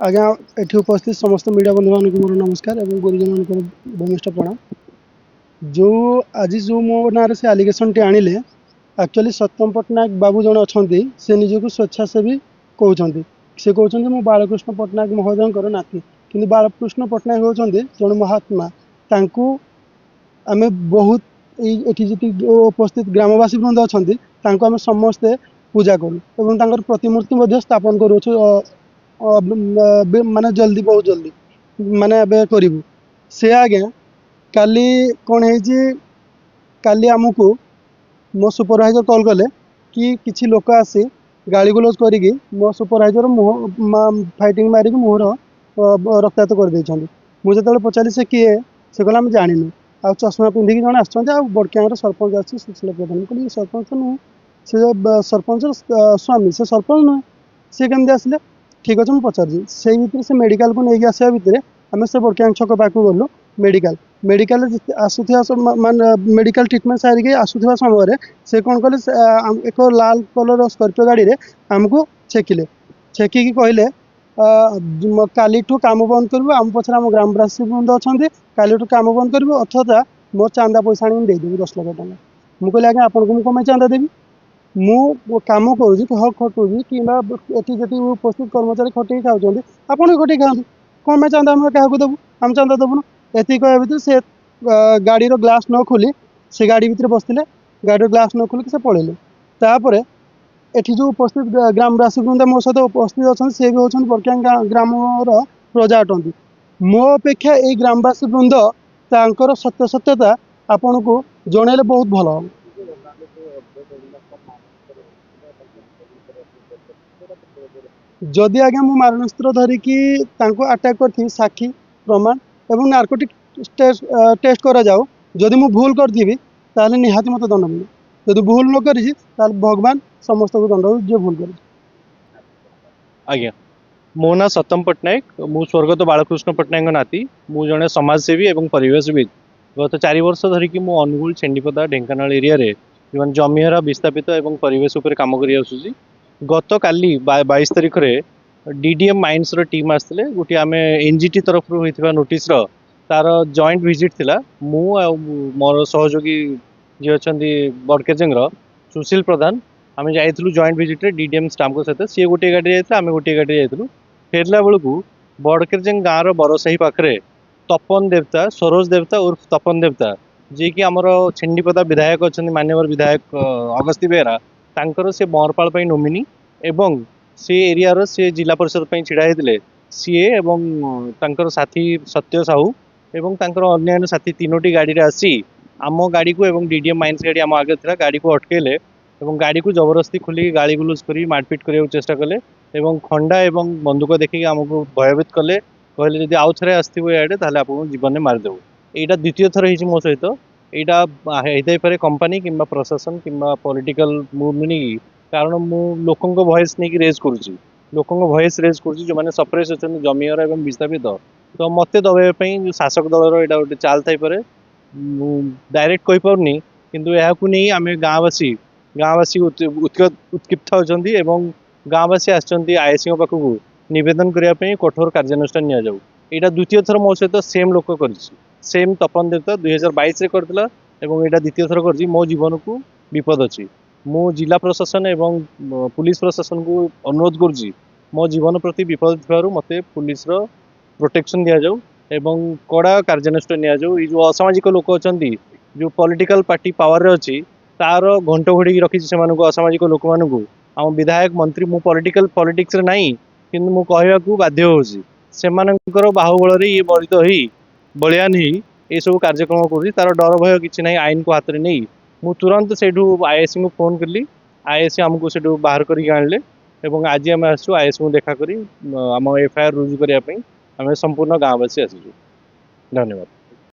आज्ञा एठी उपस्थित समस्त मीडिया बंधु मान मोर नमस्कार और गुरुजन मान भूमिष्ठ प्रणाम। जो आज जो मो ना से आलिगेसन टी आनिले एक्चुअली सत्यम पट्टनायक बाबू जन अच्छा से निजक स्वेच्छासेवी कहते से कहते मो बालकृष्ण पट्टनायक महोदय नाती कि बालकृष्ण पट्टनायक होती जन महात्मा तांकू आम बहुत ये उपस्थित ग्रामवासी वृंद अच्छा आम समस्ते पूजा करूँ प्रतिमूर्ति स्थापन करूँ माने जल्दी बहुत जल्दी माने अबे करूँ से आज्ञा काली कौन है काली आमको मो सुपरवाइजर कॉल कले कि किसी लोक आसी गाड़ी गुलज करी मो सुपरवाइजर मुह फाइटिंग मारिक मुहर रक्ताक्त कर देछन। मुझे जो पचारि से किए से कहला हम जानिनु आ चश्मा पिंधिक जन आसछन्ते आ बड़कियार सरपंच आसी सुशील प्रधान कहली सरपंच नुहे से सरपंच स्वामी से सरपंच नुहे सी केमती आसिले ठीक अच्छे मुझे पचार से भितर से मेडिकल को लेकिन आसा भितर आम से बड़किया छक पाक गलु मेडिकल मेडिकल आसुवा मेडिकल ट्रिटमेंट सारिक आसुवा समय से कौन कले एक लाल कलर स्कर्पियो गाड़ी में आमको छेकिले छेकिकी कहले काली काम बंद करूँ आम पचर आम ग्रामवासी बंद अच्छा काली काम बंद करूँ अथवा मोर चांदा पैसा आनी देदेवी 10 लाख टका मुझे कहली आज्ञा आपको मुझे कम चांदा देवी मु काम करुँच हक खटुची कि उपस्थित कर्मचारी खटे खाऊँ आपड़ खटे खाते कौन मैं चांदा आम क्या देवु आम चांदा देवुन ये कह भर से गाड़ी ग्लास न खोली से गाड़ी भितर बसते गाड़ी ग्लास न खोलिक से पलैले तापर एठी जो उपस्थित ग्रामवासी वृंद मो सहित उपस्थित अच्छा सी भी होती बड़किया ग्राम प्रजा अटंती मो अपेक्षा ये ग्रामवासी वृंद तांकर सत्य सत्यता आपन को जनइले बहुत भल हम। जदि आज्ञा मु मारणास्त्र धरिकी आटाक कर साक्षी प्रमाण एवं नार्कोटिक टेस्ट करा जाओ जदि मु भूल करथी ताले निहाती मत दंड मिले जदि भूल न करी भगवान समस्त को दंड जे भूल कर। आज्ञा मो ना सत्यम पट्टनायक मु स्वर्गत बालकृष्ण पट्टनायक नाती मु जड़े समाजसेवी और परिवेशविद गत 4 वर्ष धरिकी मु अनुगुल छेंडीपदा ढेंकानाल एरिया रे जो जमीहरा विस्थापित और परिवेश उपर काम कर गत काली 22 तारिख रे डीडीएम माइंस टीम आसते गोटे आम एनजीटी तरफ होता नोटिस तार जॉइंट विजिट थिला मु मोर सहयोगी जी अच्छा बड़केजेंगर सुशील प्रधान आम जाइलु जॉइंट विजिट रे डीडीएम स्टाफ को सहित सी गोटे गाड़ी जाइए आम गोटे गाड़ी जाइलु फेरला बेलू बड़केजेंग गाँव बरसाही पाखे तपन देवता सरोज देवता उर्फ तपन देवता जी कि आमर छेंडीपदा विधायक अच्छा मान्यवर विधायक अगस्ती बेहरा तांकर से बरपाल नोमिनी एवं से एरिया से जिला परिषद छिड़ा होते सी एवं तांकर साथी सत्य साहू एवं तांकर अन्य साथी 3टी गाड़ी रे आसी आम गाड़ी को एवं डीडीएम माइंस गाड़ी आम आगे था गाड़ी को अटकेले एवं गाड़ी को जबरदस्ती खोलिक गाड़ी गुलज कर मारपिट करने चेष्टा कले एवं खंडा एवं बंदूक देखिए आमको भयभीत कले कहले जब आउ थे आसो इे आपको जीवन में मारिदेव यहाँ द्वितीय थर हो मो सहित यहाँ होता कंपानी कि प्रशासन कि पॉलिटिकल मूव नहीं कारण मु लोकों वॉइस नहीं रेज करुँची लोकों वॉइस रेज करुँची जो मैंने सप्रेस अच्छा जमीर और विस्थापित तो मत दबाई जो शासक दलर यहाँ गोटे चाल थाईपे डायरेक्ट कहीपरनी किंतु यह नहीं आम गाँववासी उत्क्षिप्त होती गाँववासी आईएससी पाखक नवेदन करने कठोर कार्यानुष्ठान नि जाऊ यहाँ द्वितीय थर मो सहित सेम लोक कर सेम तपन देवता 2022 करता यहाँ द्वितीय थर कर मो जीवन को विपद अच्छी मो जिला प्रशासन एवं पुलिस प्रशासन को अनुरोध करुँची मो जीवन प्रति विपद थी मत पुलिस प्रोटेक्शन दि जाऊ एवं कड़ा कार्यानुष्ठान नि जाऊ जो असामाजिक लोक अच्छा जो पॉलिटिकल पार्टी पावर रे अच्छी तार घंट घोड़ी रखी से असामाजिक लोक मानू आम विधायक मंत्री मु पॉलिटिक्स रे नहीं कि मु कहवाक बाध्य होची सेमानंकर बाहुबल ये बलित हो बलियान ही ये सब कार्यक्रम कर तार डर भय किसी ना आईन को हाथ में नहीं मु तुरंत से आईएससी को फोन कली आईएससी आमको से बाहर करके आणले एवं आज आम आसु आईएससी को देखा करी आम एफआईआर रुजु करने आम संपूर्ण गाँववासी आसू। धन्यवाद।